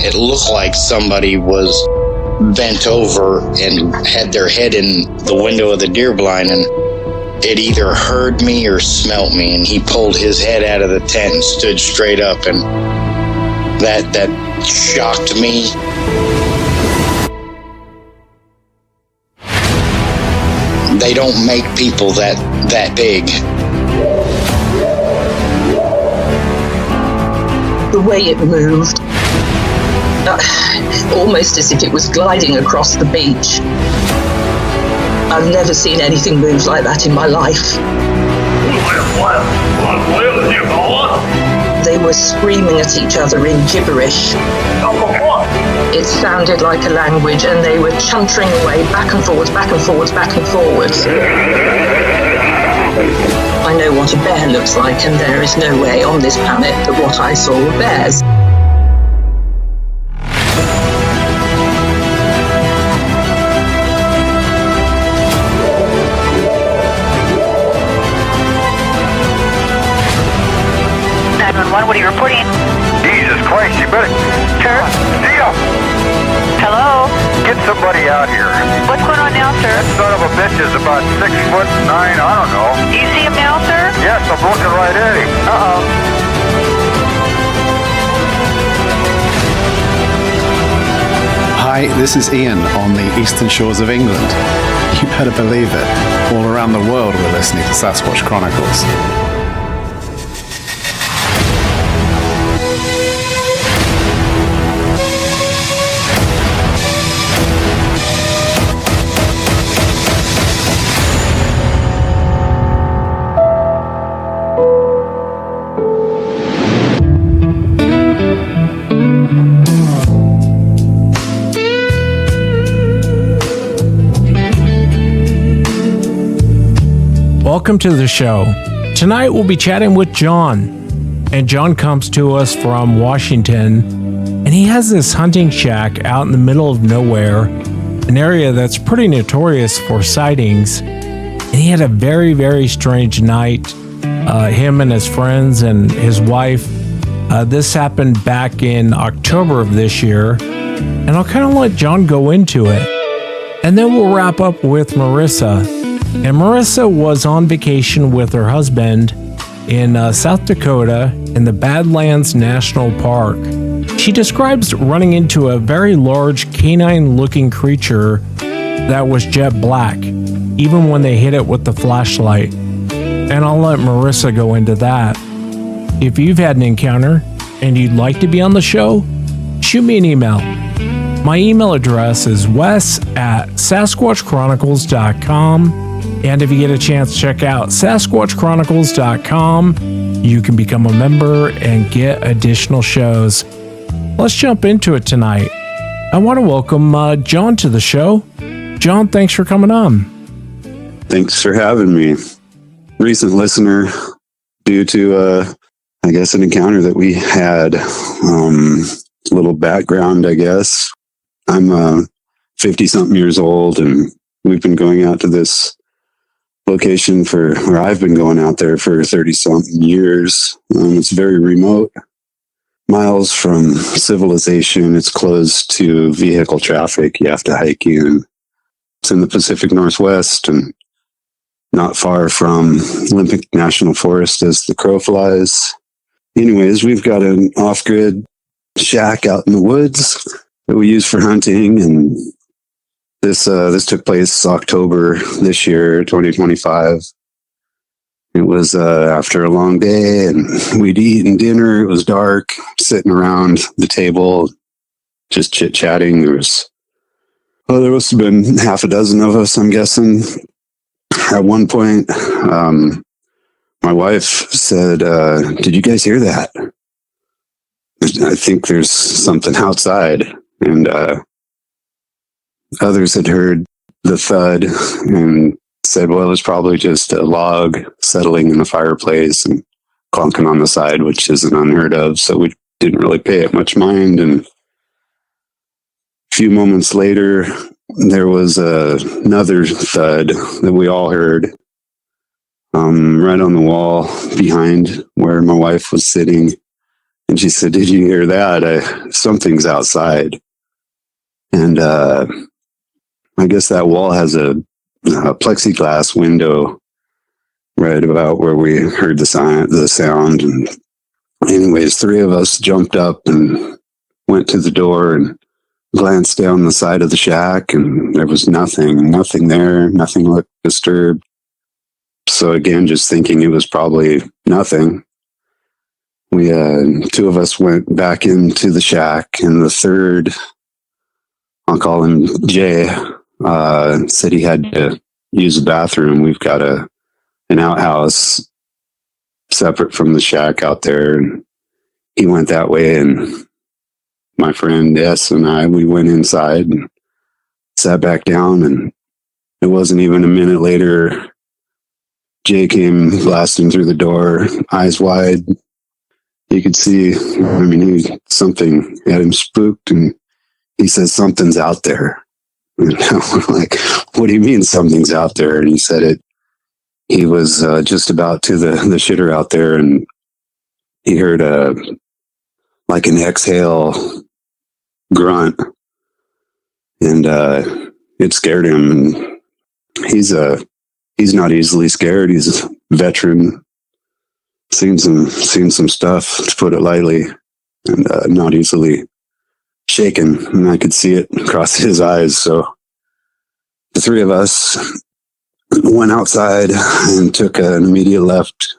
It looked like somebody was bent over and had their head in the window of the deer blind, and it either heard me or smelt me, and he pulled his head out of the tent and stood straight up, and that shocked me. They don't make people that big. The way it moved, almost as if it was gliding across the beach. I've never seen anything move like that in my life. They were screaming at each other in gibberish. It sounded like a language, and they were chuntering away back and forwards, back and forwards, back and forwards. I know what a bear looks like, and there is no way on this planet that what I saw were bears. 911, what are you reporting? Jesus Christ, you better... Sir? Deal! Hello? Get somebody out here. What's going on now, sir? That son of a bitch is about 6'9", I don't know. Do you see him now, sir? Yes, I'm looking right at him. Uh-oh. Hi, this is Ian on the eastern shores of England. You better believe it. All around the world we're listening to Sasquatch Chronicles. Welcome to the show. Tonight we'll be chatting with John. And John comes to us from Washington. And he has this hunting shack out in the middle of nowhere, an area that's pretty notorious for sightings. And he had a very, very strange night. Him and his friends and his wife. This happened back in October of this year. And I'll kind of let John go into it. And then we'll wrap up with Marissa. And Marissa was on vacation with her husband in South Dakota in the Badlands National Park. She describes running into a very large canine-looking creature that was jet black, even when they hit it with the flashlight. And I'll let Marissa go into that. If you've had an encounter and you'd like to be on the show, shoot me an email. My email address is wes@sasquatchchronicles.com. And if you get a chance, check out sasquatchchronicles.com. You can become a member and get additional shows. Let's jump into it tonight. I want to welcome John to the show. John, thanks for coming on. Thanks for having me. Recent listener due to, I guess, an encounter that we had. A little background, I guess. I'm 50-something years old, and we've been going out to this location I've been going out there for 30-something years. It's very remote, miles from civilization. It's close to vehicle traffic. You have to hike in. It's in the Pacific Northwest and not far from Olympic National Forest as the crow flies. Anyways, we've got an off-grid shack out in the woods that we use for hunting, and this took place October this year, 2025. It was after a long day, and we'd eaten dinner. It was dark, sitting around the table, just chit-chatting. There must have been half a dozen of us, I'm guessing. At one point, my wife said, "Did you guys hear that? I think there's something outside." And others had heard the thud and said, well, it's probably just a log settling in the fireplace and clunking on the side, which isn't unheard of. So we didn't really pay it much mind. And a few moments later, there was another thud that we all heard right on the wall behind where my wife was sitting. And she said, "Did you hear that? Something's outside." And I guess that wall has a plexiglass window right about where we heard the sound. And anyways, three of us jumped up and went to the door and glanced down the side of the shack, and there was nothing there. Nothing looked disturbed. So again, just thinking it was probably nothing. We, two of us went back into the shack, and the third, I'll call him Jay, said he had to use the bathroom. We've got an outhouse separate from the shack out there, and he went that way, and my friend S and I, we went inside and sat back down, and it wasn't even a minute later, Jay came blasting through the door, eyes wide. You could see, I mean, something had him spooked, and he says, "Something's out there." And we're like, "What do you mean something's out there?" And he said it. He was just about to the shitter out there, and he heard like an exhale grunt, and it scared him. And he's not easily scared. He's a veteran, seen some stuff, to put it lightly, and not easily shaken. And I could see it across his eyes. So the three of us went outside and took an immediate left,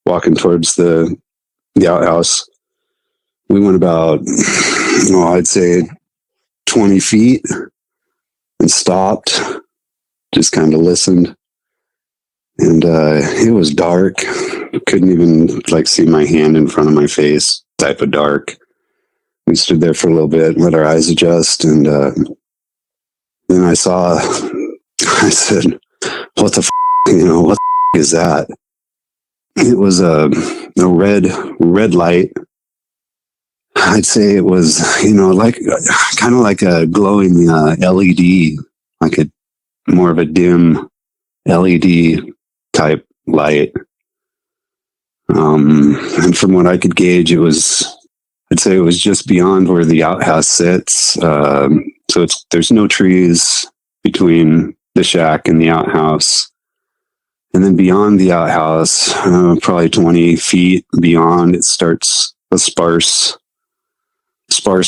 walking towards the outhouse. We went about, I'd say 20 feet and stopped, just kind of listened. And it was dark. Couldn't even see my hand in front of my face, type of dark. We stood there for a little bit, let our eyes adjust. And then I said, "What the what the is that?" It was a red light. I'd say it was, kind of like a glowing LED, more of a dim LED type light. And from what I could gauge, I'd say it was just beyond where the outhouse sits. So there's no trees between the shack and the outhouse. And then beyond the outhouse, probably 20 feet beyond, it starts a sparse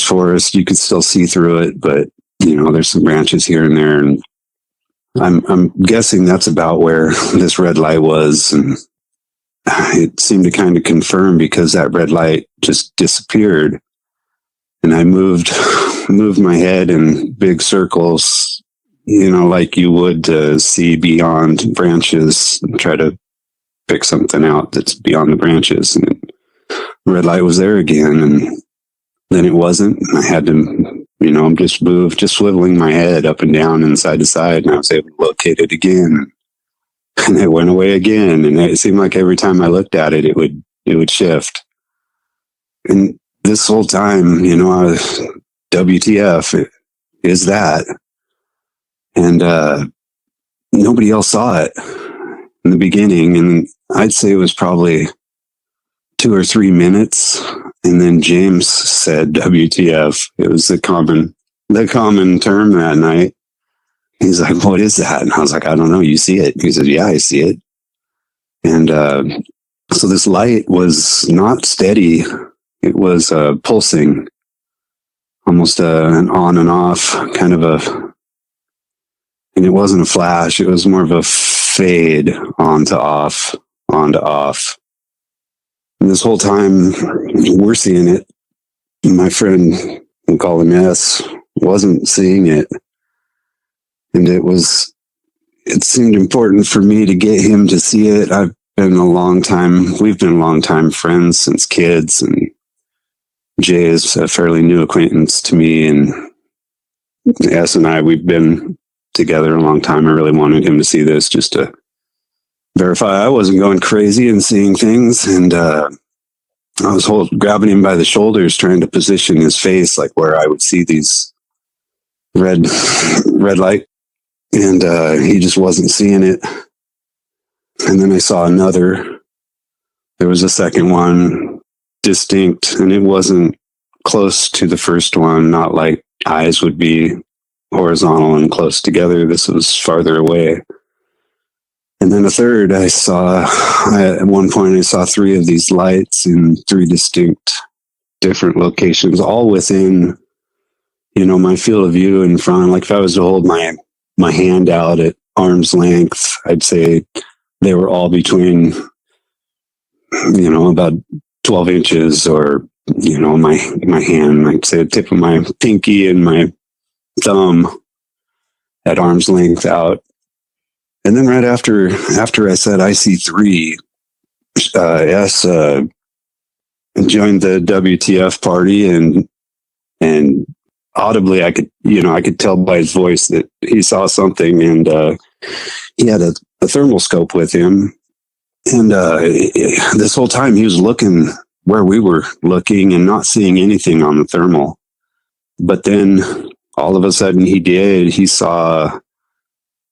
forest. You can still see through it, but there's some branches here and there. And I'm guessing that's about where this red light was. And it seemed to kind of confirm, because that red light just disappeared. And I moved my head in big circles, like you would to see beyond branches and try to pick something out that's beyond the branches. And the red light was there again, and then it wasn't. I had to, just move, just swiveling my head up and down and side to side, and I was able to locate it again. And it went away again. And it seemed like every time I looked at it, it would shift. And this whole time, I was, WTF is that? And nobody else saw it in the beginning. And I'd say it was probably 2 or 3 minutes. And then James said WTF. It was the common term that night. He's like, "What is that?" And I was like, "I don't know. You see it?" He said, "Yeah, I see it." And so this light was not steady. It was pulsing, almost an on and off kind of and it wasn't a flash. It was more of a fade on to off, on to off. And this whole time we're seeing it. My friend, we'll call him S, wasn't seeing it. And it seemed important for me to get him to see it. We've been a long time friends since kids, and Jay is a fairly new acquaintance to me, and S and I, we've been together a long time. I really wanted him to see this just to verify I wasn't going crazy and seeing things. And I was grabbing him by the shoulders, trying to position his face like where I would see these red light. And he just wasn't seeing it. And then I saw there was a second one, distinct, and it wasn't close to the first one, not like eyes would be horizontal and close together. This was farther away. And then a third, at one point, I saw three of these lights in three distinct different locations, all within, my field of view in front. Like if I was to hold my hand out at arm's length, I'd say they were all between, about 12 inches or, my hand, I'd say the tip of my pinky and my thumb at arm's length out. And then right after I said I see three, S joined the WTF party, and audibly I could tell by his voice that he saw something, and he had a thermal scope with him, and this whole time he was looking where we were looking and not seeing anything on the thermal. But then all of a sudden he saw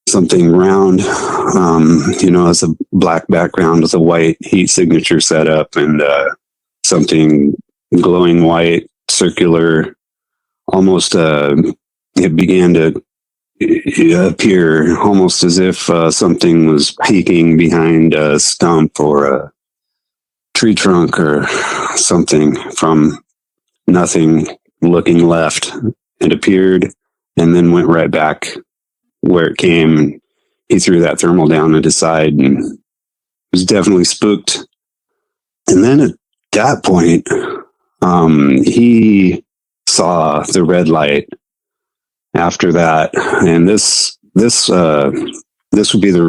something round, as a black background with a white heat signature set up, and something glowing white, circular, almost it began to appear almost as if something was peeking behind a stump or a tree trunk or something from nothing, looking left. It appeared and then went right back where it came, and he threw that thermal down at his side and was definitely spooked. And then at that point, he saw the red light after that, and this would be the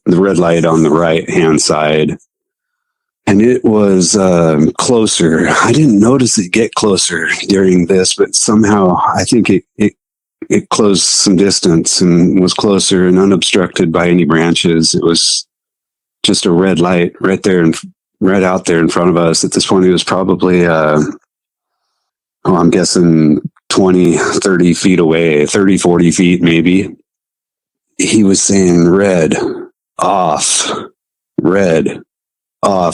red light on the right hand side, and it was closer. I didn't notice it get closer during this, but somehow I think it closed some distance and was closer and unobstructed by any branches. It was just a red light right there and right out there in front of us. At this point, it was probably, I'm guessing 20, 30 feet away, 30, 40 feet maybe. He was saying red, off,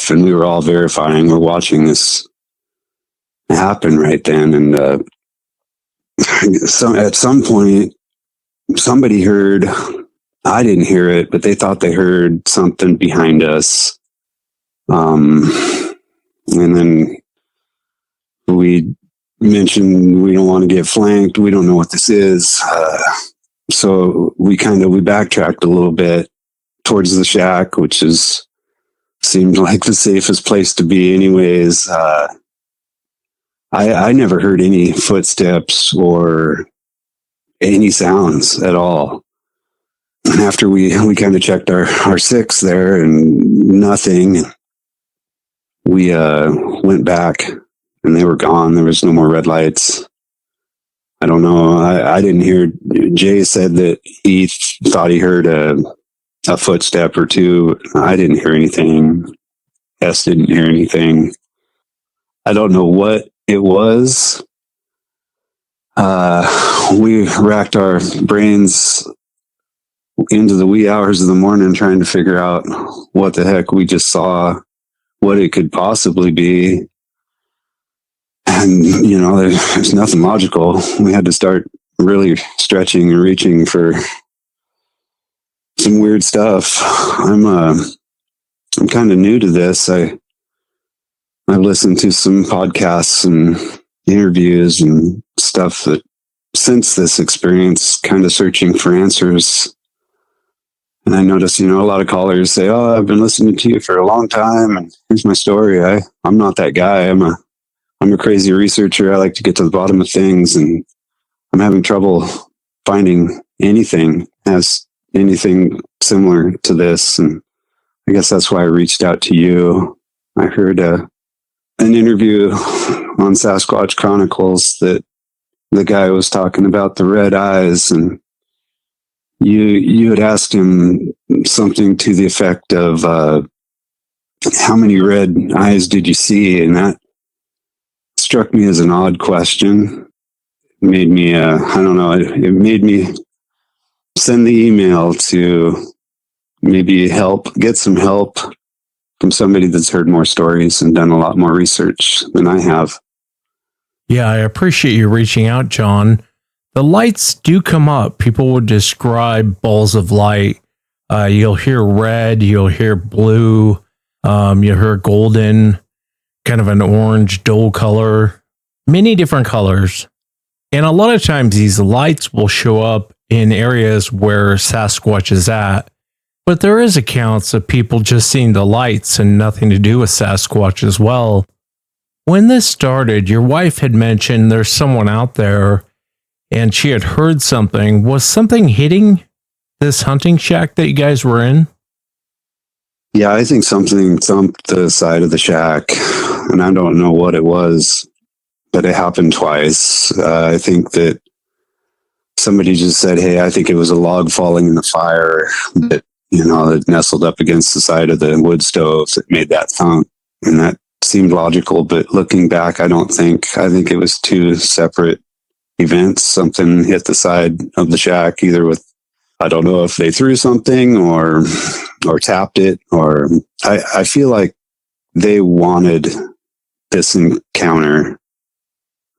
and we were all verifying. We're watching this happen right then. And at some point, somebody heard, I didn't hear it, but they thought they heard something behind us. And then we mentioned we don't want to get flanked. We don't know what this is. So we backtracked a little bit towards the shack, which seemed like the safest place to be anyways. I never heard any footsteps or any sounds at all. After we kind of checked our six there and nothing, we went back and they were gone. There was no more red lights. I don't know. I didn't hear. Jay said that he thought he heard a footstep or two. I didn't hear anything. S didn't hear anything. I don't know what it was. We racked our brains into the wee hours of the morning trying to figure out what the heck we just saw, what it could possibly be. And, there's nothing logical. We had to start really stretching and reaching for some weird stuff. I'm kind of new to this. I've listened to some podcasts and interviews and stuff that since this experience, kind of searching for answers. And I noticed, a lot of callers say, "Oh, I've been listening to you for a long time, and here's my story. I'm not that guy. I'm a crazy researcher. I like to get to the bottom of things, and I'm having trouble finding anything similar to this." And I guess that's why I reached out to you. I heard an interview on Sasquatch Chronicles that the guy was talking about the red eyes, and you had asked him something to the effect of how many red eyes did you see? And that struck me as an odd question. It made me, it made me send the email to maybe get some help from somebody that's heard more stories and done a lot more research than I have. Yeah, I appreciate you reaching out, John. The lights do come up. People would describe balls of light. You'll hear red, you'll hear blue, you'll hear golden, kind of an orange dull color, many different colors. And a lot of times these lights will show up in areas where Sasquatch is at. But there is accounts of people just seeing the lights and nothing to do with Sasquatch as well. When this started, your wife had mentioned there's someone out there and she had heard something. Was something hitting this hunting shack that you guys were in? Yeah, I think something thumped the side of the shack, and I don't know what it was, but it happened twice. I think that somebody just said, hey, I think it was a log falling in the fire that, that nestled up against the side of the wood stove that made that thump. And that seemed logical, but looking back, I think it was two separate events. Something hit the side of the shack, either with, I don't know if they threw something or tapped it, or I feel like they wanted this encounter.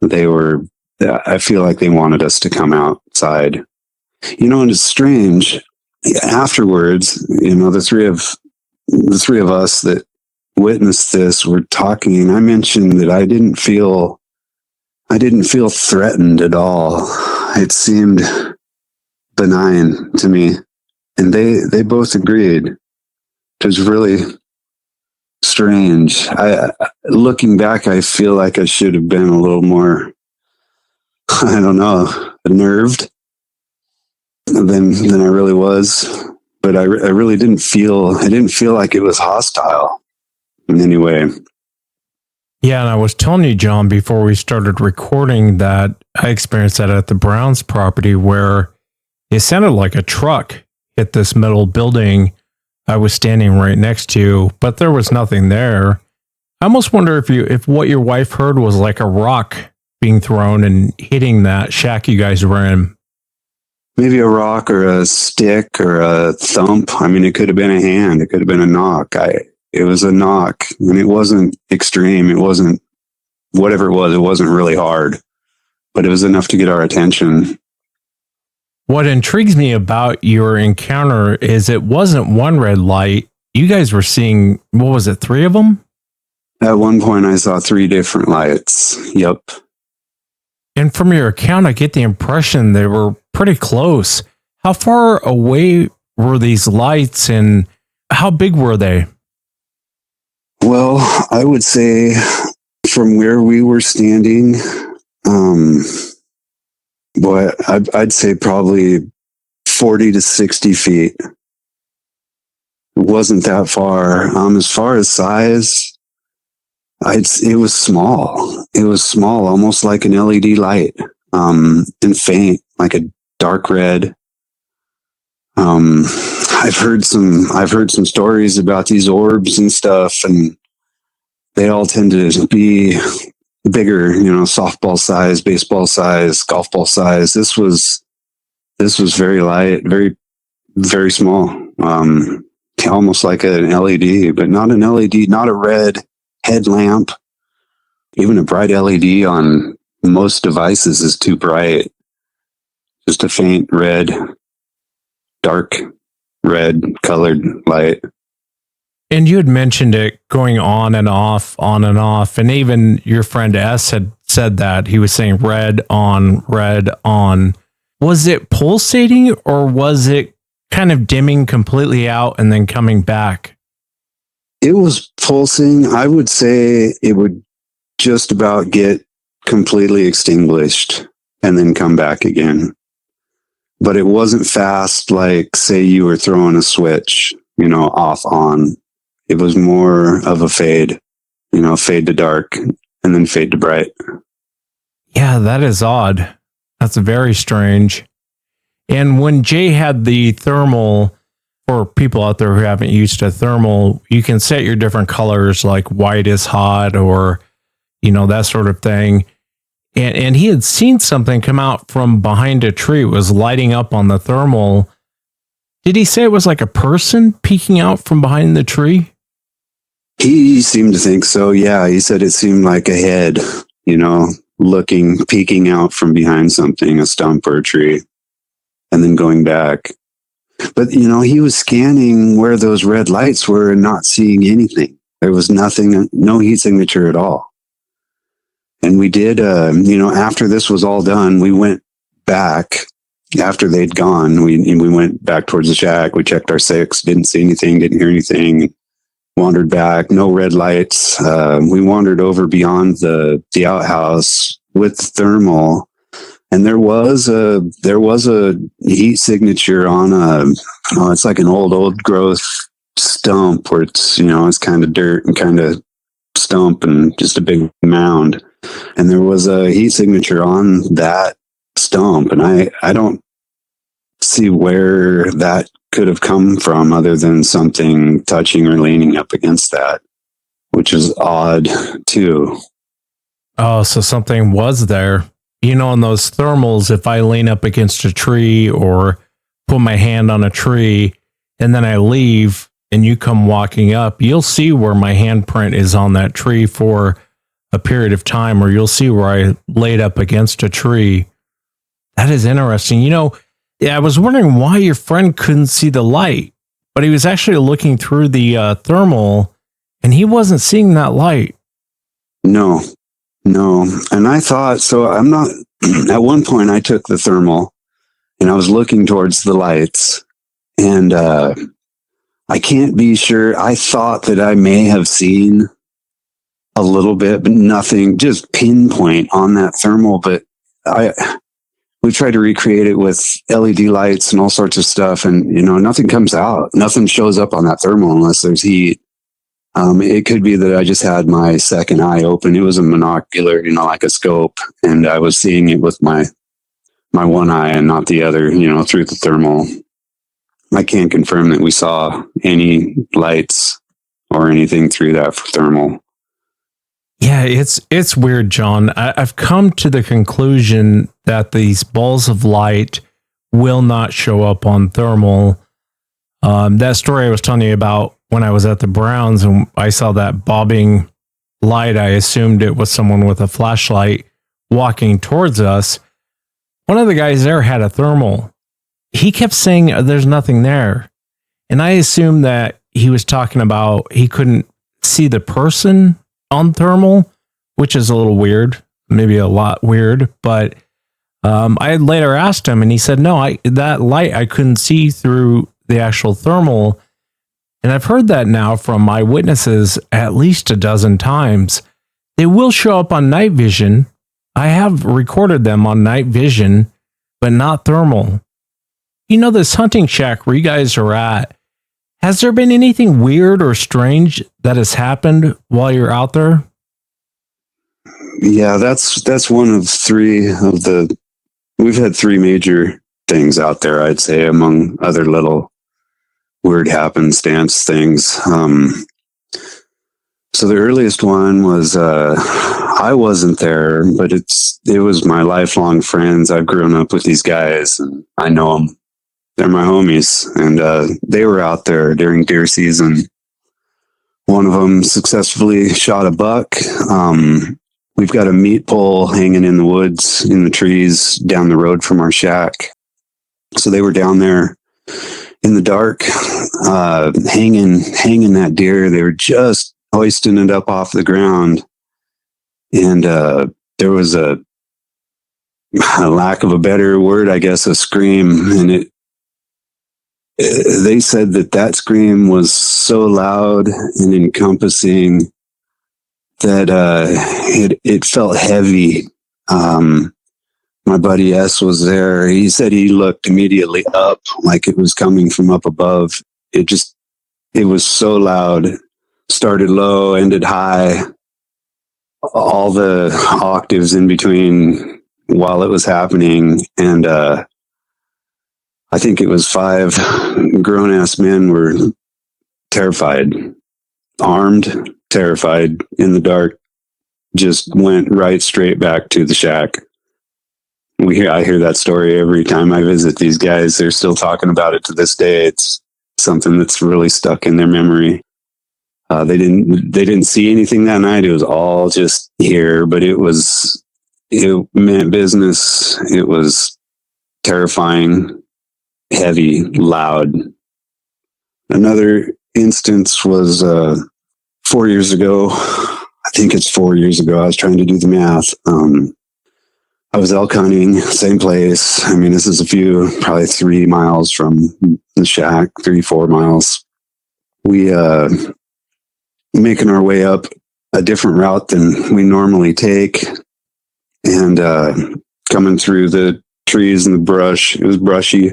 I feel like they wanted us to come outside, and it's strange. Afterwards, the three of us that witnessed this were talking, and I mentioned that I didn't feel threatened at all. It seemed benign to me, and they both agreed. It was really strange. Looking back, I feel like I should have been a little more, I don't know, unnerved than I really was. But I really didn't feel like it was hostile in any way. Yeah, and I was telling you, John, before we started recording that I experienced that at the Browns property where it sounded like a truck hit this metal building I was standing right next to, but there was nothing there. I almost wonder if what your wife heard was like a rock being thrown and hitting that shack you guys were in. Maybe a rock or a stick or a thump. I mean, it could have been a hand. It could have been a knock. It was a knock, and it wasn't extreme. It wasn't, whatever it wasn't really hard, but it was enough to get our attention. What intrigues me about your encounter is it wasn't one red light. You guys were seeing, what was it, 3 of them? At one point, I saw 3 different lights. Yep. And from your account, I get the impression they were pretty close. How far away were these lights and how big were they? Well, I would say from where we were standing, I'd say probably 40 to 60 feet. It wasn't that far. As far as size, it was small. It was small, almost like an LED light, and faint, like a dark red. I've heard some stories about these orbs and stuff, and they all tend to be bigger, softball size, baseball size, golf ball size. This was very light, very, very small. Almost like an LED, but not an LED, not a red headlamp. Even a bright LED on most devices is too bright. Just a faint red, dark red colored light. And you had mentioned it going on and off. And even your friend S had said that he was saying red on, red on. Was it pulsating or was it kind of dimming completely out and then coming back? It was pulsing. I would say it would just about get completely extinguished and then come back again. But it wasn't fast, like say you were throwing a switch, off on. It was more of a fade, fade to dark and then fade to bright. Yeah, that is odd. That's very strange. And when Jay had the thermal, for people out there who haven't used a thermal, you can set your different colors, like white is hot or, that sort of thing. And he had seen something come out from behind a tree. It was lighting up on the thermal. Did he say it was like a person peeking out from behind the tree? He seemed to think so. Yeah. He said it seemed like a head, peeking out from behind something, a stump or a tree, and then going back. But, he was scanning where those red lights were and not seeing anything. There was nothing, no heat signature at all. And we did, after this was all done, we went back after they'd gone. We went back towards the shack. We checked our six, didn't see anything, didn't hear anything. Wandered back, no red lights. We wandered over beyond the outhouse with thermal. And there was a heat signature on it's like an old growth stump where it's kind of dirt and kind of stump and just a big mound. And there was a heat signature on that stump. And I don't see where that could have come from other than something touching or leaning up against that, which is odd too. Oh, so something was there. In those thermals, if I lean up against a tree or put my hand on a tree and then I leave and you come walking up, you'll see where my handprint is on that tree for a period of time, or you'll see where I laid up against a tree. That is interesting. I was wondering why your friend couldn't see the light, but he was actually looking through the thermal and he wasn't seeing that light. No. And I thought, so I'm not, at one point I took the thermal and I was looking towards the lights and I can't be sure. I thought that I may have seen a little bit, but nothing, just pinpoint on that thermal. But we tried to recreate it with LED lights and all sorts of stuff. And, nothing comes out. Nothing shows up on that thermal unless there's heat. It could be that I just had my second eye open. It was a monocular, like a scope. And I was seeing it with my one eye and not the other, through the thermal. I can't confirm that we saw any lights or anything through that thermal. Yeah, it's weird, John. I've come to the conclusion that these balls of light will not show up on thermal. That story I was telling you about when I was at the Browns and I saw that bobbing light, I assumed it was someone with a flashlight walking towards us. One of the guys there had a thermal. He kept saying there's nothing there. And I assumed that he was talking about he couldn't see the person on thermal, which is a little weird, maybe a lot weird. But I later asked him and he said, no, that light I couldn't see through the actual thermal. And I've heard that now from eyewitnesses at least a dozen times. They will show up on night vision. I have recorded them on night vision, but not thermal. This hunting shack where you guys are at, has there been anything weird or strange that has happened while you're out there? Yeah, that's one of we've had three major things out there, I'd say, among other little weird happenstance things. So the earliest one was, I wasn't there, but it was my lifelong friends. I've grown up with these guys and I know them. They're my homies, and they were out there during deer season. One of them successfully shot a buck. We've got a meat pole hanging in the woods, in the trees down the road from our shack. So they were down there in the dark, hanging that deer. They were just hoisting it up off the ground. And there was a lack of a better word, I guess, a scream. And they said that scream was so loud and encompassing that it felt heavy. My buddy S was there. He said he looked immediately up like it was coming from up above. It was so loud. Started low, ended high. All the octaves in between while it was happening. And I think it was 5 grown-ass men were terrified, armed, terrified, in the dark, just went right straight back to the shack. I hear that story every time I visit these guys. They're still talking about it to this day. It's something that's really stuck in their memory. They didn't see anything that night. It was all just here, but it meant business. It was terrifying, heavy, loud. Another instance was 4 years ago. I think it's 4 years ago. I was trying to do the math. I was elk hunting, same place. I mean, this is probably 3 miles from the shack, 3-4 miles. We making our way up a different route than we normally take, and coming through the trees and the brush. It was brushy,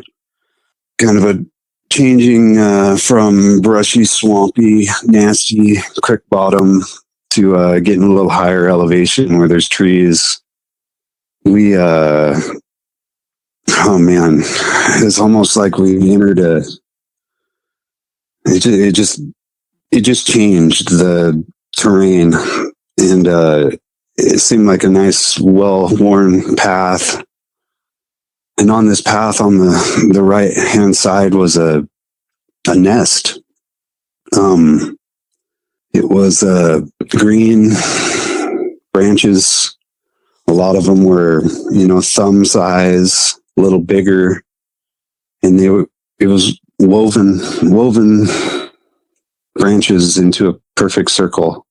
kind of a changing from brushy, swampy, nasty creek bottom to getting a little higher elevation where there's trees. We oh man, it's almost like we entered it just changed the terrain, and it seemed like a nice, well-worn path. And on this path, on the right-hand side, was a nest. It was green branches. A lot of them were, thumb size, a little bigger, and it was woven branches into a perfect circle.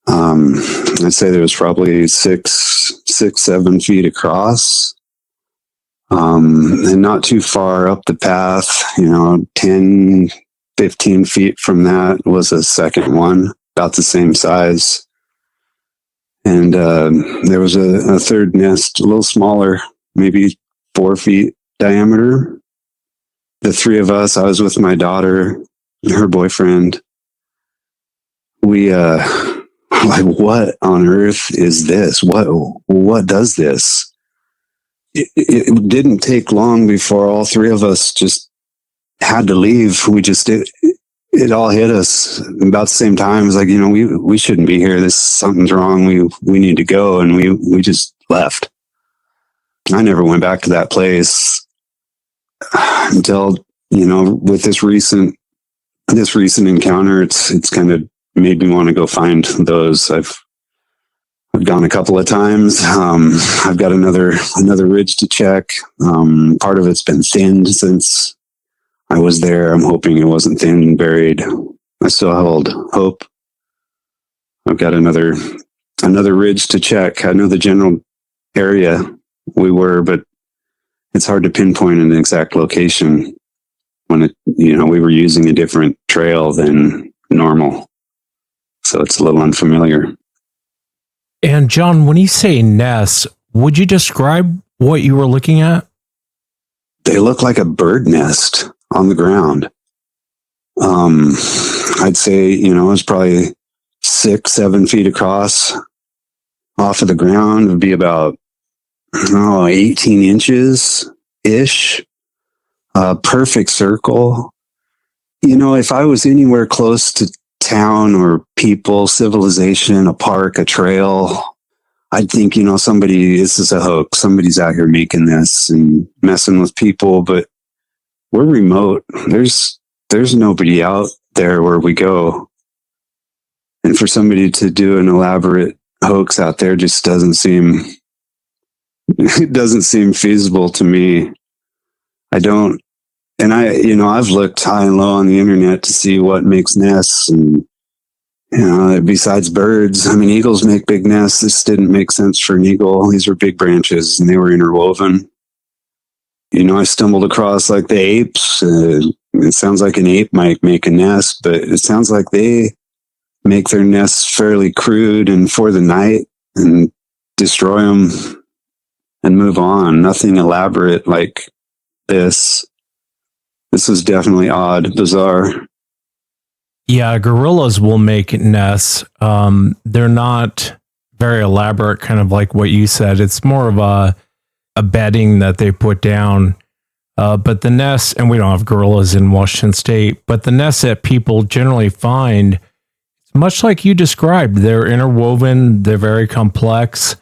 I'd say there was probably 6-7 feet across, and not too far up the path, 10, 15 feet from that was a second one, about the same size. And there was a third nest, a little smaller, maybe 4 feet diameter. The three of us, I was with my daughter, her boyfriend. We like, what on earth is this? What does this? It didn't take long before all three of us just had to leave. It all hit us about the same time. It was like, we shouldn't be here. Something's wrong. We need to go. And we just left. I never went back to that place until, with this recent encounter, it's kind of made me want to go find those. I've gone a couple of times. I've got another ridge to check. Part of it's been thinned since I was there. I'm hoping it wasn't thin and buried. I still hold hope. I've got another ridge to check. I know the general area we were, but it's hard to pinpoint an exact location when we were using a different trail than normal. So it's a little unfamiliar. And John, when you say nests, would you describe what you were looking at? They look like a bird nest on the ground. I'd say, it was probably 6-7 feet across off of the ground. It would be about 18 inches ish. Perfect circle. If I was anywhere close to town or people, civilization, a park, a trail, I'd think, this is a hoax. Somebody's out here making this and messing with people, but we're remote. There's nobody out there where we go. And for somebody to do an elaborate hoax out there just doesn't seem feasible to me. I don't. And I've looked high and low on the internet to see what makes nests, and besides birds, eagles make big nests. This didn't make sense for an eagle. These were big branches and they were interwoven. I stumbled across like the apes. It sounds like an ape might make a nest, but it sounds like they make their nests fairly crude and for the night and destroy them and move on. Nothing elaborate like this. This was definitely odd, bizarre. Yeah, gorillas will make nests. They're not very elaborate, kind of like what you said. It's more of a bedding that they put down. But the nests, and we don't have gorillas in Washington State, but the nests that people generally find, much like you described, they're interwoven, they're very complex.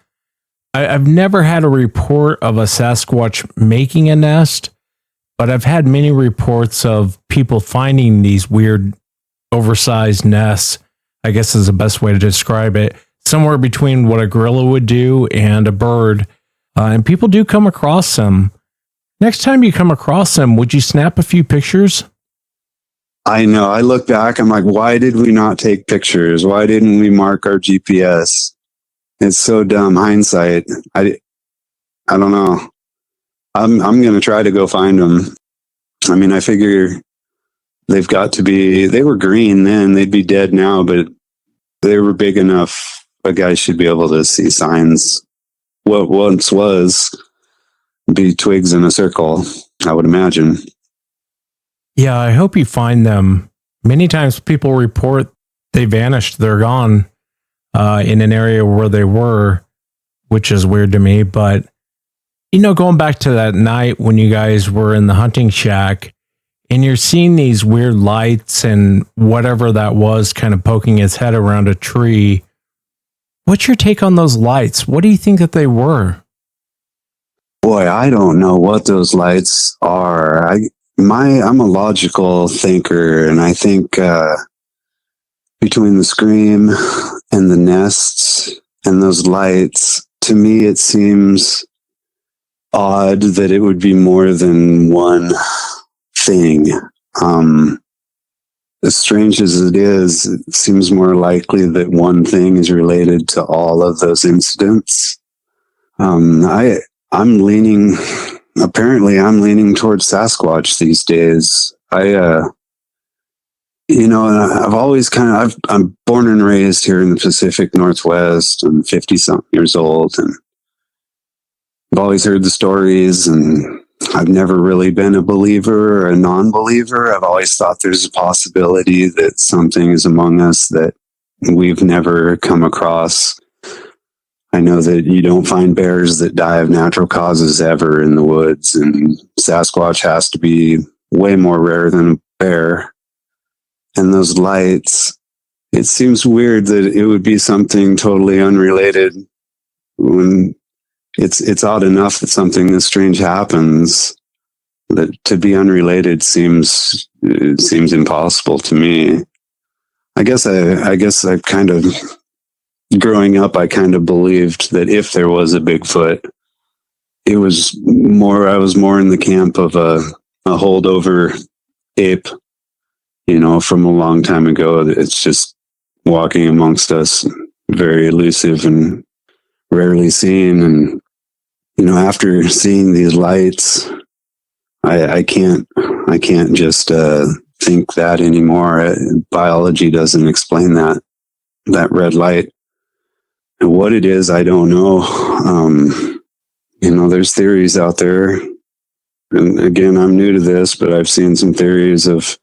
I've never had a report of a Sasquatch making a nest, but I've had many reports of people finding these weird oversized nests, I guess is the best way to describe it. Somewhere between what a gorilla would do and a bird. And people do come across them. Next time you come across them, would you snap a few pictures? I know. I look back, I'm like, why did we not take pictures? Why didn't we mark our GPS? It's so dumb. Hindsight. I don't know. I'm going to try to go find them. I mean, I figure they've got to be, they were green then, they'd be dead now, but they were big enough. A guy should be able to see signs. What once was be twigs in a circle, I would imagine. Yeah, I hope you find them. Many times people report they vanished, they're gone in an area where they were, which is weird to me. But, you know, going back to that night when you guys were in the hunting shack and you're seeing these weird lights and whatever that was kind of poking its head around a tree. What's your take on those lights? What do you think that they were? Boy, I don't know what those lights are. I'm a logical thinker, and I think between the scream and the nests and those lights, to me it seems odd that it would be more than one thing. As strange as it is, it seems more likely that one thing is related to all of those incidents. I'm leaning towards Sasquatch these days. I've always I'm born and raised here in the Pacific Northwest. I'm 50-something years old, and I've always heard the stories, and I've never really been a believer or a non-believer. I've always thought there's a possibility that something is among us that we've never come across. I know that you don't find bears that die of natural causes ever in the woods, and Sasquatch has to be way more rare than a bear. And those lights, it seems weird that it would be something totally unrelated when it's odd enough that something this strange happens, that to be unrelated seems impossible to me. I guess I kind of, growing up, I kind of believed that if there was a Bigfoot, I was more in the camp of a holdover ape, from a long time ago. It's just walking amongst us, very elusive and rarely seen. And, after seeing these lights, I can't just think that anymore. Biology doesn't explain that red light. And what it is, I don't know. There's theories out there. And again, I'm new to this, but I've seen some theories of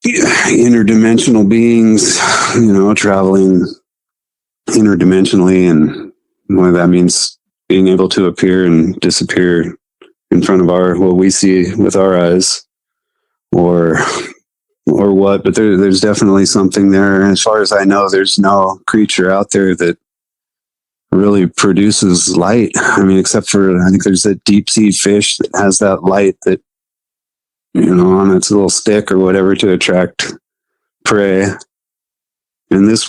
interdimensional beings, traveling interdimensionally, and what that means, being able to appear and disappear in front of what we see with our eyes, or what. But there's definitely something there. As far as I know, there's no creature out there that really produces light. I mean, except for, I think there's that deep sea fish that has that light that, on its little stick or whatever to attract prey. And there's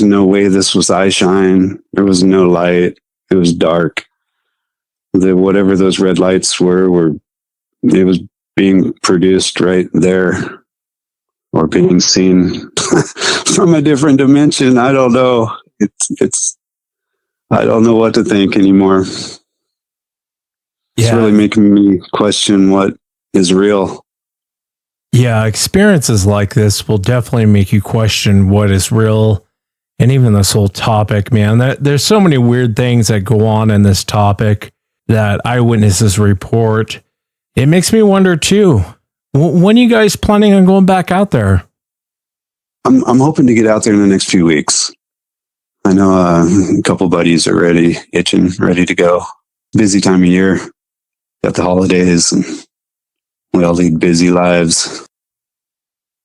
no way this was eye shine. There was no light. It was dark. Whatever those red lights it was being produced right there, or being seen from a different dimension. I don't know. I don't know what to think anymore. It's really making me question what is real. Yeah, experiences like this will definitely make you question what is real. And even this whole topic, man, there's so many weird things that go on in this topic that eyewitnesses report. It makes me wonder too, when are you guys planning on going back out there? I'm hoping to get out there in the next few weeks. I know a couple buddies are ready to go. Busy time of year. Got the holidays, and we all lead busy lives.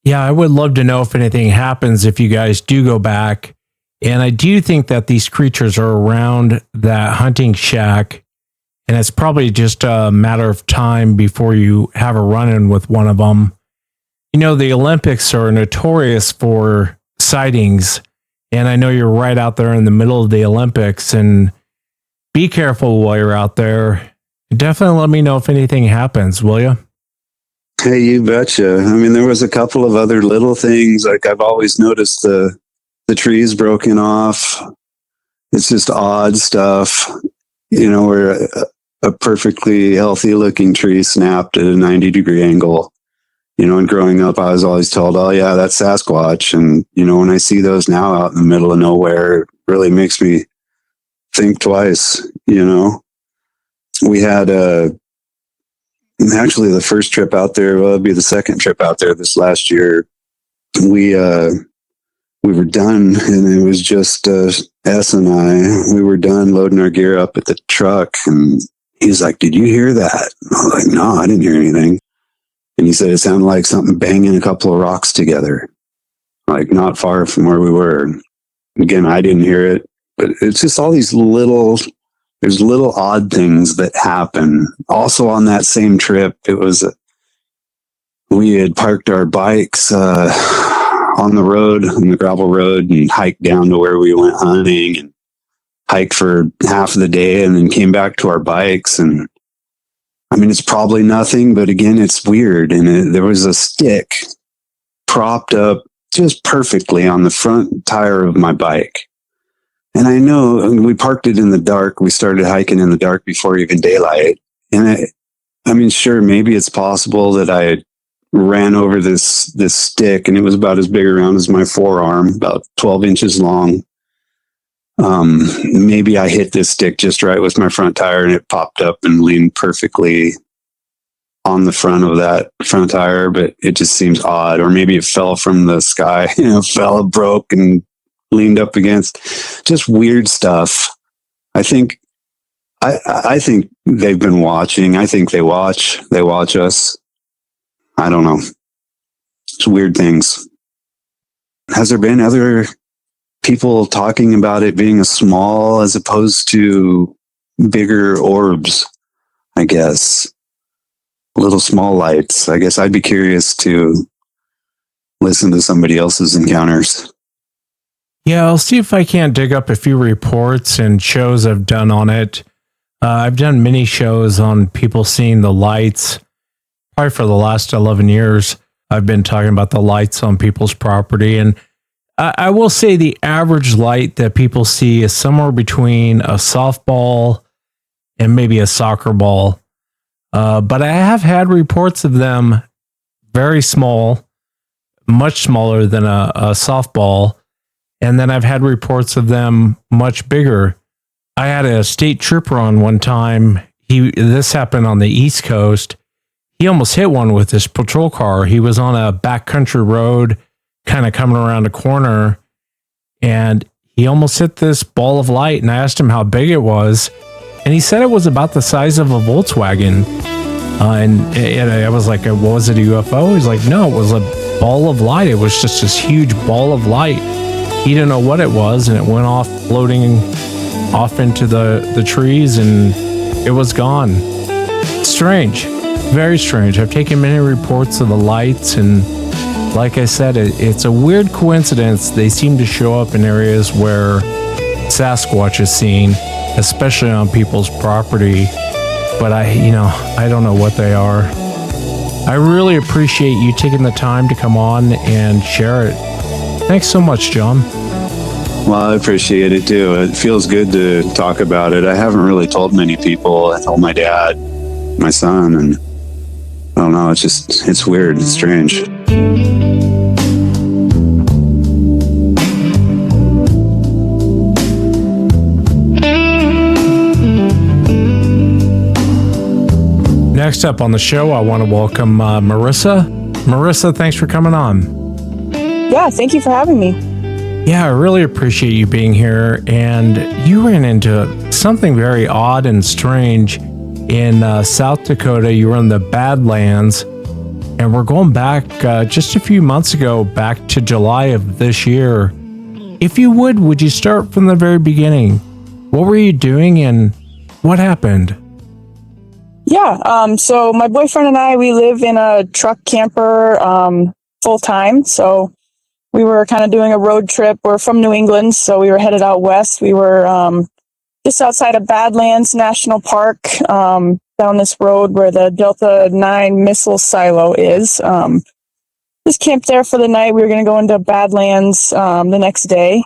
Yeah, I would love to know if anything happens if you guys do go back. And I do think that these creatures are around that hunting shack, and it's probably just a matter of time before you have a run-in with one of them. The Olympics are notorious for sightings, and I know you're right out there in the middle of the Olympics, and be careful while you're out there. Definitely let me know if anything happens, will you? Hey, you betcha. I mean, there was a couple of other little things. Like I've always noticed the trees broken off. It's just odd stuff, where a perfectly healthy looking tree snapped at a 90-degree angle. And growing up, I was always told, oh, yeah, that's Sasquatch. And, when I see those now out in the middle of nowhere, it really makes me think twice. We had actually the first trip out there, well, it'd be the second trip out there this last year. We were done, and it was just S and I. We were done loading our gear up at the truck, and he's like, "Did you hear that?" I was like, "No, I didn't hear anything." And he said it sounded like something banging a couple of rocks together, like not far from where we were. Again, I didn't hear it, but it's just all these there's little odd things that happen. Also on that same trip, we had parked our bikes on the road, on the gravel road, and hiked down to where we went hunting and hiked for half of the day and then came back to our bikes. And I mean, it's probably nothing, but again, it's weird. And there was a stick propped up just perfectly on the front tire of my bike. And I know we parked it in the dark. We started hiking in the dark before even daylight. And I mean, sure, maybe it's possible that I ran over this stick, and it was about as big around as my forearm, about 12 inches long. Maybe I hit this stick just right with my front tire, and it popped up and leaned perfectly on the front of that front tire, but it just seems odd. Or maybe it fell from the sky, fell, broke, and leaned up against. Just weird stuff. I think they've been watching. I think they watch us. I don't know. It's weird things. Has there been other people talking about it being a small as opposed to bigger orbs? I guess. Little small lights. I guess I'd be curious to listen to somebody else's encounters. Yeah, I'll see if I can't dig up a few reports and shows I've done on it. I've done many shows on people seeing the lights. Probably for the last 11 years, I've been talking about the lights on people's property. And I will say the average light that people see is somewhere between a softball and maybe a soccer ball. But I have had reports of them very small, much smaller than a softball. And then I've had reports of them much bigger. I had a state trooper on one time. This happened on the East Coast. He almost hit one with his patrol car. He was on a backcountry road, kind of coming around a corner, and he almost hit this ball of light. And I asked him how big it was, and he said it was about the size of a Volkswagen. And I was like, was it a UFO? He's like, no, it was a ball of light. It was just this huge ball of light. He didn't know what it was, and it went off, floating off into the trees, and it was gone. Strange. Very strange. I've taken many reports of the lights, and like I said, it's a weird coincidence. They seem to show up in areas where Sasquatch is seen, especially on people's property. But I don't know what they are. I really appreciate you taking the time to come on and share it. Thanks so much, John. Well, I appreciate it too. It feels good to talk about it. I haven't really told many people. I told my dad, my son, and I don't know. It's weird. It's strange. Next up on the show, I want to welcome Marissa. Marissa, thanks for coming on. Yeah, thank you for having me. Yeah, I really appreciate you being here. And you ran into something very odd and strange in South Dakota. You were in the Badlands, and we're going back just a few months ago, back to July of this year. If you would you start from the very beginning? What were you doing and what happened? Yeah, so my boyfriend and I, we live in a truck camper full time. So we were kind of doing a road trip. We're from New England, so we were headed out west. We were just outside of Badlands National Park, down this road where the Delta 9 missile silo is. Just camped there for the night. We were going to go into Badlands the next day.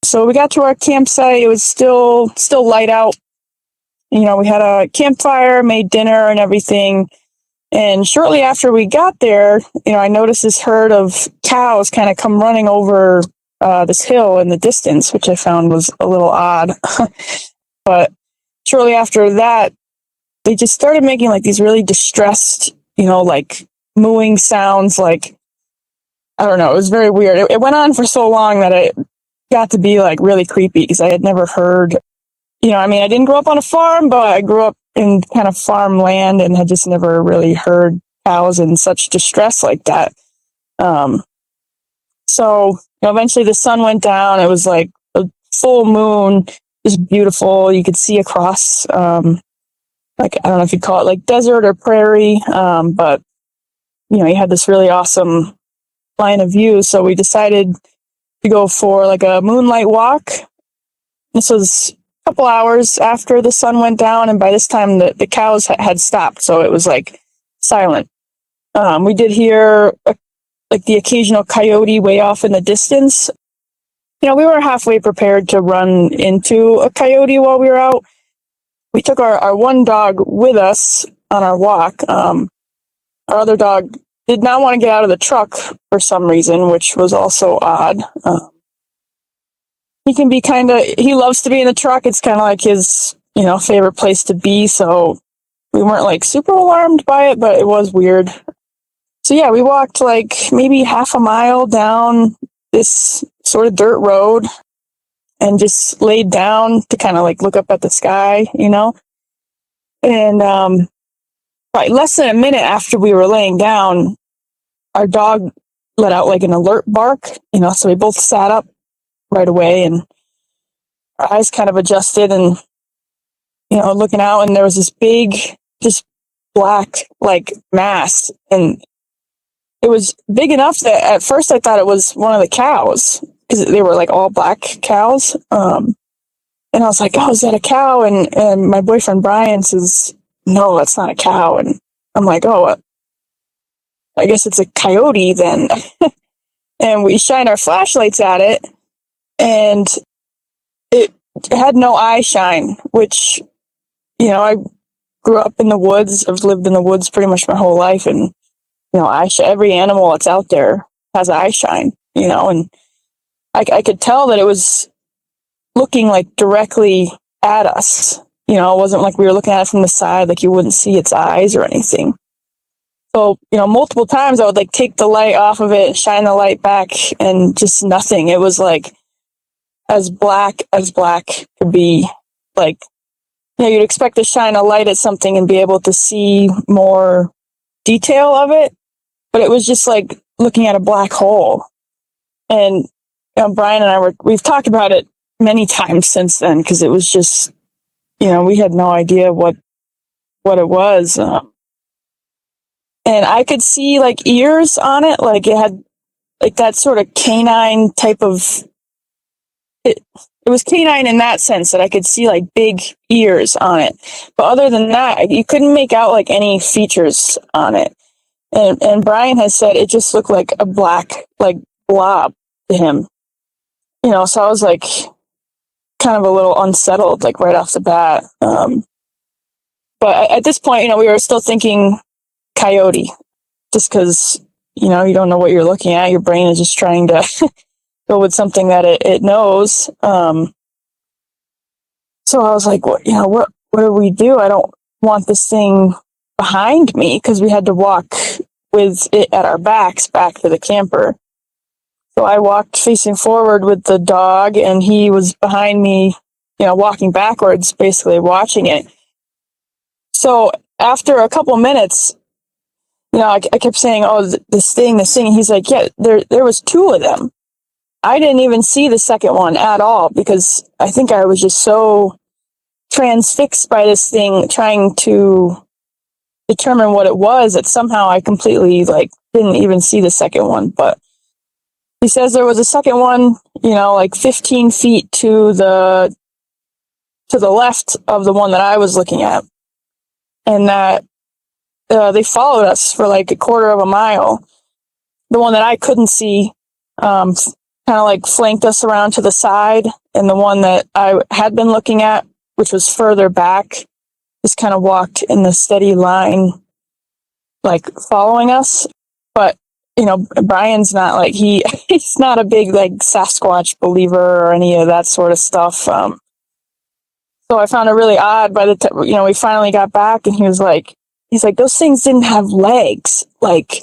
So we got to our campsite. It was still light out. We had a campfire, made dinner and everything. And shortly after we got there, I noticed this herd of cows kind of come running over this hill in the distance, which I found was a little odd. But shortly after that, they just started making like these really distressed, like mooing sounds. Like, I don't know, it was very weird. It went on for so long that it got to be like really creepy because I had never heard, I didn't grow up on a farm, but I grew up in kind of farmland and had just never really heard cows in such distress like that. So eventually the sun went down. It was like a full moon, just beautiful. You could see across, like, I don't know if you'd call it like desert or prairie. But you had this really awesome line of view. So we decided to go for like a moonlight walk. This was a couple hours after the sun went down. And by this time the cows had stopped. So it was like silent. We did hear like the occasional coyote way off in the distance. We were halfway prepared to run into a coyote while we were out. We took our one dog with us on our walk. Our other dog did not want to get out of the truck for some reason, which was also odd. He can be he loves to be in the truck. It's kind of like his, favorite place to be. So we weren't like super alarmed by it, but it was weird. So yeah, we walked like maybe half a mile down this sort of dirt road and just laid down to kind of like look up at the sky, And probably less than a minute after we were laying down, our dog let out like an alert bark, so we both sat up right away and our eyes kind of adjusted and, looking out, and there was this big, just black like mass, and it was big enough that at first I thought it was one of the cows because they were like all black cows. And I was like, oh, is that a cow? And my boyfriend Brian says, no, that's not a cow. And I'm like, oh, I guess it's a coyote then. And we shine our flashlights at it, and it had no eye shine, which, I grew up in the woods. I've lived in the woods pretty much my whole life. And, every animal that's out there has eye shine, and I could tell that it was looking like directly at us. It wasn't like we were looking at it from the side, like you wouldn't see its eyes or anything. So, multiple times I would like take the light off of it and shine the light back and just nothing. It was like as black could be. Like, you'd expect to shine a light at something and be able to see more detail of it, but it was just like looking at a black hole. And Brian and we've talked about it many times since then because it was just, we had no idea what it was. And I could see like ears on it, like it had like that sort of canine type of. It was canine in that sense that I could see like big ears on it, but other than that, you couldn't make out like any features on it. And Brian has said it just looked like a black like blob to him. So I was like kind of a little unsettled, like right off the bat. But at this point, we were still thinking coyote, just because, you don't know what you're looking at. Your brain is just trying to go with something that it knows. So I was like, what do we do? I don't want this thing behind me because we had to walk with it at our backs back to the camper. So I walked facing forward with the dog, and he was behind me, walking backwards, basically watching it. So after a couple minutes, I kept saying, oh, this thing. And he's like, yeah, there was two of them. I didn't even see the second one at all because I think I was just so transfixed by this thing, trying to determine what it was, that somehow I completely like didn't even see the second one, but he says there was a second one, like 15 feet to the left of the one that I was looking at. And that they followed us for like a quarter of a mile. The one that I couldn't see kind of like flanked us around to the side. And the one that I had been looking at, which was further back, just kind of walked in the steady line, like following us. But, Brian's not like, he's not a big like Sasquatch believer or any of that sort of stuff. So I found it really odd by the time, we finally got back, and he's like, those things didn't have legs. Like,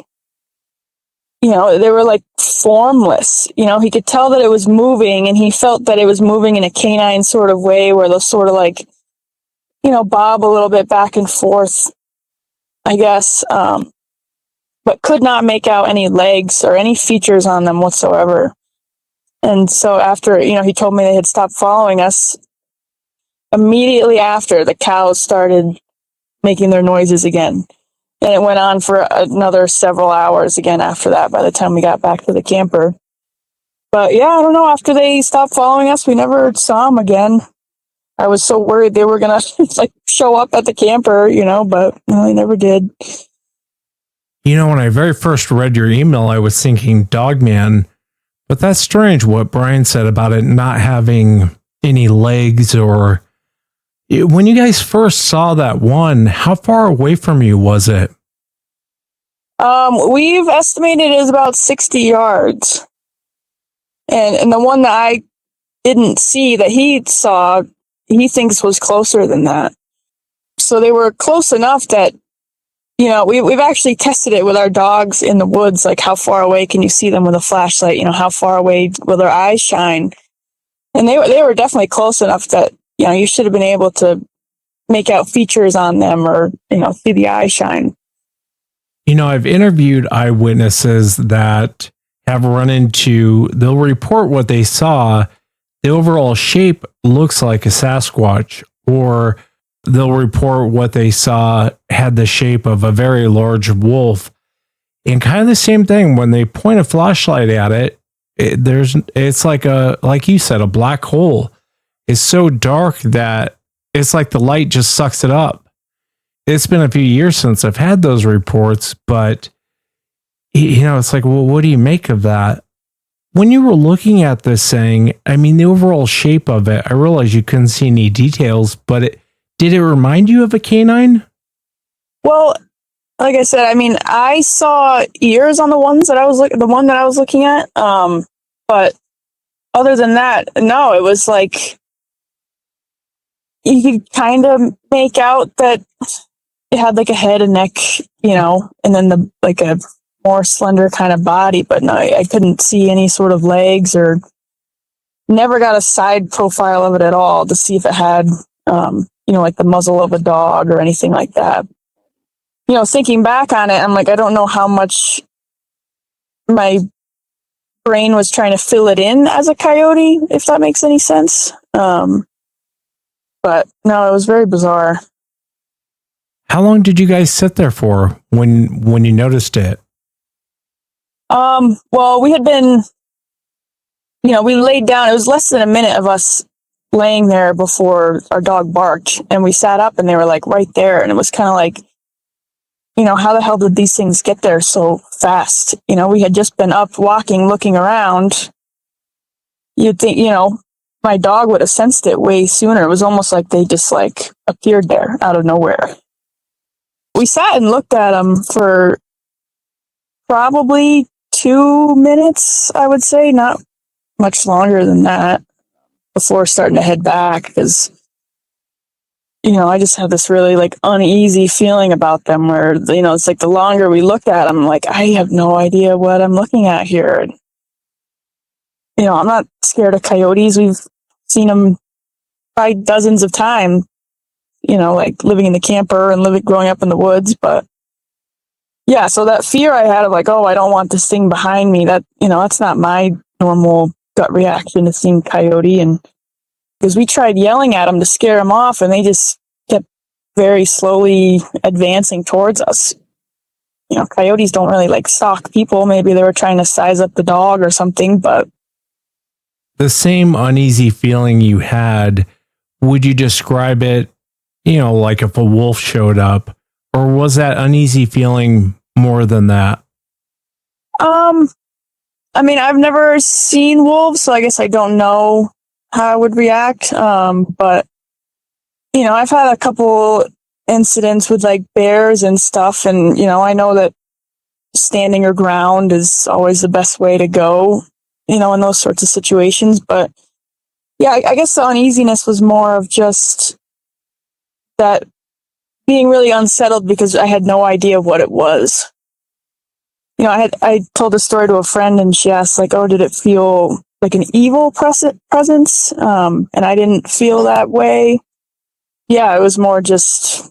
they were like formless. He could tell that it was moving, and he felt that it was moving in a canine sort of way where they'll sort of like, bob a little bit back and forth, I guess. But could not make out any legs or any features on them whatsoever. And so after, he told me they had stopped following us, immediately after, the cows started making their noises again. And it went on for another several hours again after that, by the time we got back to the camper. But yeah, I don't know. After they stopped following us, we never saw them again. I was so worried they were going to like show up at the camper, but no, they never did. When I very first read your email, I was thinking Dogman, but that's strange what Brian said about it not having any legs. Or when you guys first saw that one, how far away from you was it? We've estimated it is about 60 yards. And the one that I didn't see that he saw, he thinks was closer than that. So they were close enough that, we've actually tested it with our dogs in the woods. Like, how far away can you see them with a flashlight? How far away will their eyes shine? And they were definitely close enough that, you should have been able to make out features on them or, see the eye shine. I've interviewed eyewitnesses that have run into, they'll report what they saw. The overall shape looks like a Sasquatch, or they'll report what they saw had the shape of a very large wolf. And kind of the same thing when they point a flashlight at it, it's like you said, a black hole. It's so dark that it's like the light just sucks it up. It's been a few years since I've had those reports, but it's like, well, what do you make of that? When you were looking at this thing, the overall shape of it, I realized you couldn't see any details, but did it remind you of a canine? Well, like I said, I saw ears on the one that I was looking at. But other than that, no, it was like you could kind of make out that it had like a head and neck, and then like a more slender kind of body. But no, I couldn't see any sort of legs, or never got a side profile of it at all to see if it had, like the muzzle of a dog or anything like that. Thinking back on it, I'm like, I don't know how much my brain was trying to fill it in as a coyote, if that makes any sense. But no, it was very bizarre. How long did you guys sit there for when you noticed it? Well, we had been, we laid down. It was less than a minute of us laying there before our dog barked, and we sat up, and they were like right there. And it was kind of like, how the hell did these things get there so fast? We had just been up walking, looking around. You'd think, my dog would have sensed it way sooner. It was almost like they just like appeared there out of nowhere. We sat and looked at them for probably 2 minutes, I would say, not much longer than that, before starting to head back, because I just have this really like uneasy feeling about them where, it's like the longer we looked at them, like, I have no idea what I'm looking at here. And, I'm not scared of coyotes. We've seen them probably dozens of times, like living in the camper and growing up in the woods. But yeah, so that fear I had of like, oh, I don't want this thing behind me, that, that's not my normal gut reaction to seeing coyote. And because we tried yelling at them to scare them off, and they just kept very slowly advancing towards us. coyotes don't really like stalk people. Maybe they were trying to size up the dog or something, but The same uneasy feeling you had, would you describe it, like if a wolf showed up, or was that uneasy feeling more than that? I mean, I've never seen wolves, so I guess I don't know how I would react. But I've had a couple incidents with like bears and stuff, and I know that standing your ground is always the best way to go, in those sorts of situations. But yeah, I guess the uneasiness was more of just that being really unsettled because I had no idea what it was. I told a story to a friend and she asked like, oh, did it feel like an evil presence? And I didn't feel that way. Yeah, it was more just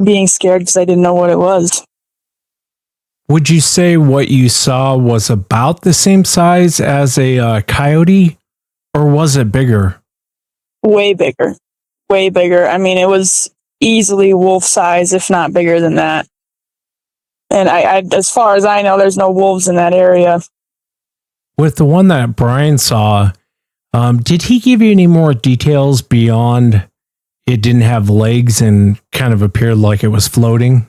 being scared because I didn't know what it was. Would you say what you saw was about the same size as a coyote, or was it bigger? Way bigger. Way bigger. I mean, it was easily wolf size, if not bigger than that. And I as far as I know, there's no wolves in that area. With the one that Brian saw, did he give you any more details beyond it didn't have legs and kind of appeared like it was floating?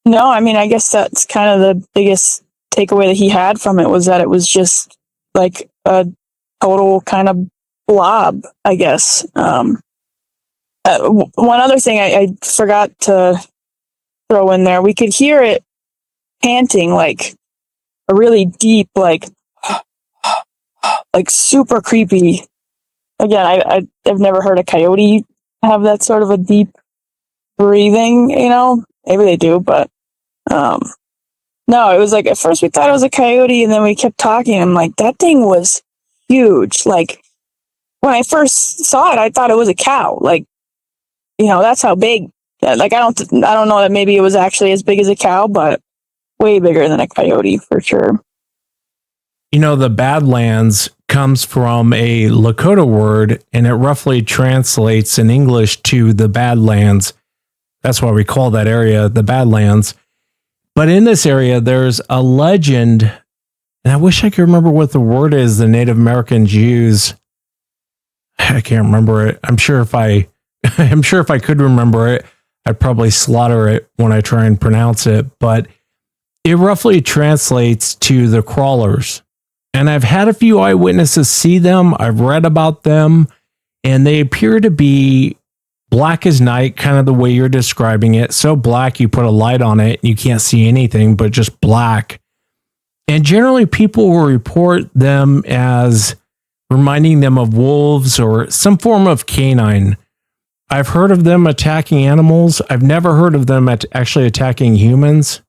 No, I mean, I guess that's kind of the biggest takeaway that he had from it was that it was just like a total kind of blob, I guess. One other thing I forgot to throw in there, we could hear it panting like a really deep, like super creepy. Again, I've never heard a coyote have that sort of a deep breathing, maybe they do, but no, it was like at first we thought it was a coyote and then we kept talking. I'm like, that thing was huge. Like when I first saw it, I thought it was a cow. Like, that's how big. Like I don't know that maybe it was actually as big as a cow, but way bigger than a coyote for sure. The Badlands comes from a Lakota word, and it roughly translates in English to the Badlands. That's why we call that area the Badlands. But in this area, there's a legend, and I wish I could remember what the word is the Native Americans use. I can't remember it. I'm sure if I could remember it, I'd probably slaughter it when I try and pronounce it. But it roughly translates to the crawlers. And I've had a few eyewitnesses see them. I've read about them, and they appear to be black as night, kind of the way you're describing it. So black, you put a light on it, and you can't see anything but just black. And generally, people will report them as reminding them of wolves or some form of canine. I've heard of them attacking animals. I've never heard of them actually attacking humans.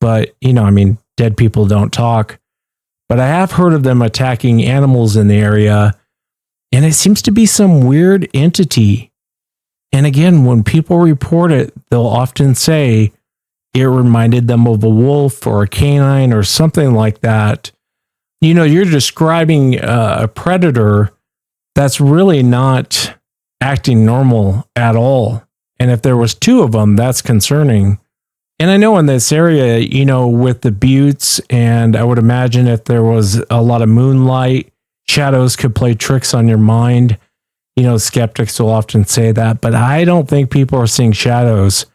But, dead people don't talk. But I have heard of them attacking animals in the area. And it seems to be some weird entity. And again, when people report it, they'll often say it reminded them of a wolf or a canine or something like that. You're describing a predator that's really not acting normal at all. And if there was two of them, that's concerning. And I know in this area, with the buttes, and I would imagine if there was a lot of moonlight, shadows could play tricks on your mind. Skeptics will often say that, but I don't think people are seeing shadows.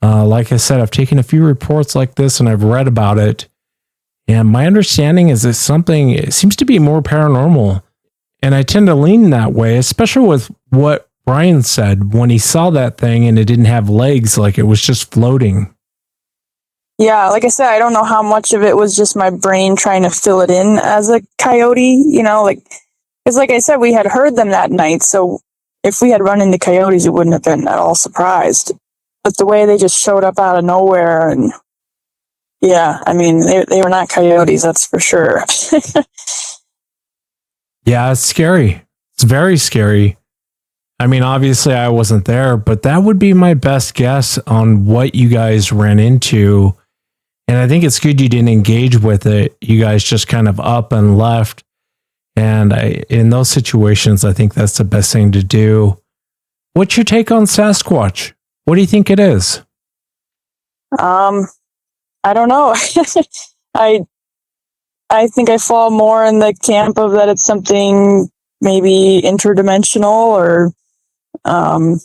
Like I said, I've taken a few reports like this and I've read about it. And my understanding is that it seems to be more paranormal. And I tend to lean that way, especially with what Brian said when he saw that thing and it didn't have legs, like it was just floating. Yeah, like I said, I don't know how much of it was just my brain trying to fill it in as a coyote, because like I said, we had heard them that night. So if we had run into coyotes, it wouldn't have been at all surprised. But the way they just showed up out of nowhere, and yeah, they were not coyotes, that's for sure. Yeah, it's scary. It's very scary. Obviously I wasn't there, but that would be my best guess on what you guys ran into. And I think it's good you didn't engage with it. You guys just kind of up and left. And in those situations, I think that's the best thing to do. What's your take on Sasquatch? What do you think it is? I don't know. I I think I fall more in the camp of that it's something maybe interdimensional, or I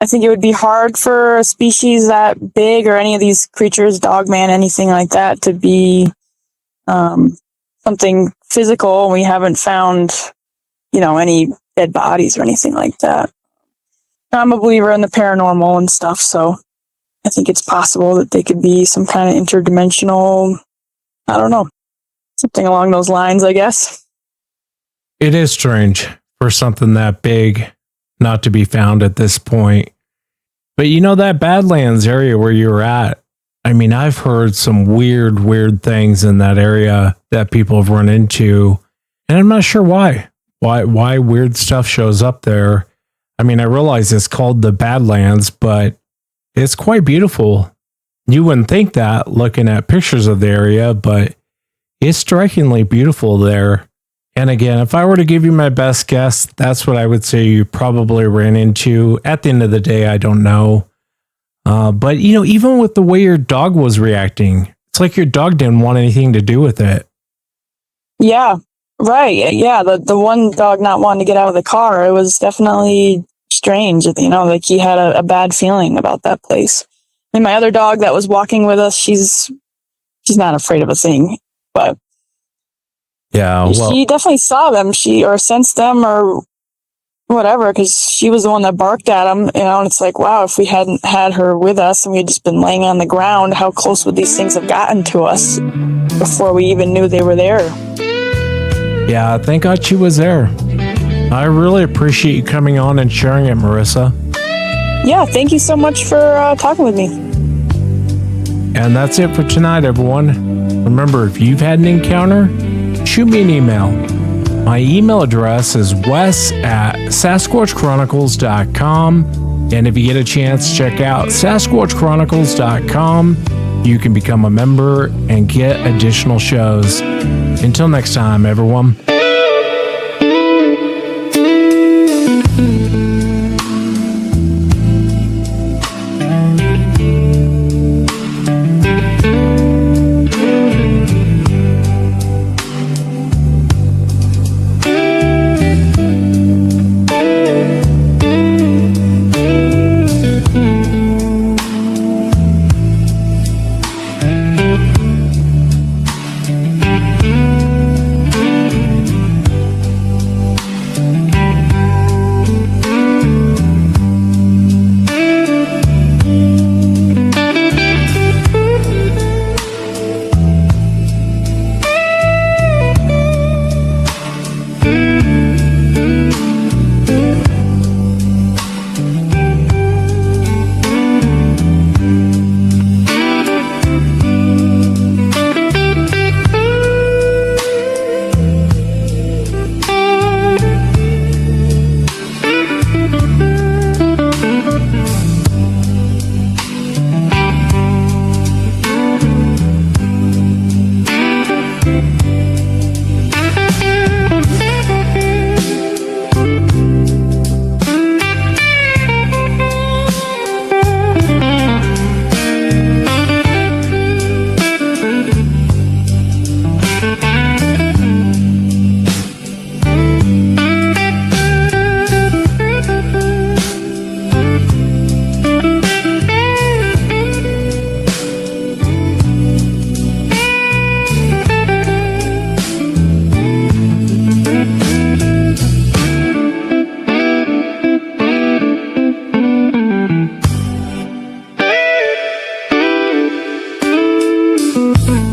think it would be hard for a species that big, or any of these creatures, dogman, anything like that, to be something physical. We haven't found, any dead bodies or anything like that. I'm a believer in the paranormal and stuff, so I think it's possible that they could be some kind of interdimensional, I don't know, something along those lines, I guess. It is strange for something that big not to be found at this point. But that Badlands area where you're at, I mean, I've heard some weird things in that area that people have run into, and I'm not sure why weird stuff shows up there. I mean, I realize it's called the Badlands, but it's quite beautiful. You wouldn't think that looking at pictures of the area, but it's strikingly beautiful there. And again, if I were to give you my best guess, that's what I would say you probably ran into. At the end of the day, I don't know. But, even with the way your dog was reacting, it's like your dog didn't want anything to do with it. Yeah, right. Yeah, the one dog not wanting to get out of the car, it was definitely strange. Like he had a bad feeling about that place. And my other dog that was walking with us, she's not afraid of a thing, but yeah, well, she definitely saw them, or sensed them, or whatever, because she was the one that barked at them, and it's like, wow, if we hadn't had her with us and we had just been laying on the ground, how close would these things have gotten to us before we even knew they were there? Yeah, thank God she was there. I really appreciate you coming on and sharing it, Marissa. Yeah, thank you so much for talking with me. And that's it for tonight, everyone. Remember, if you've had an encounter, shoot me an email. My email address is wes@sasquatchchronicles.com. And if you get a chance, check out sasquatchchronicles.com. You can become a member and get additional shows. Until next time, everyone. Mm-hmm.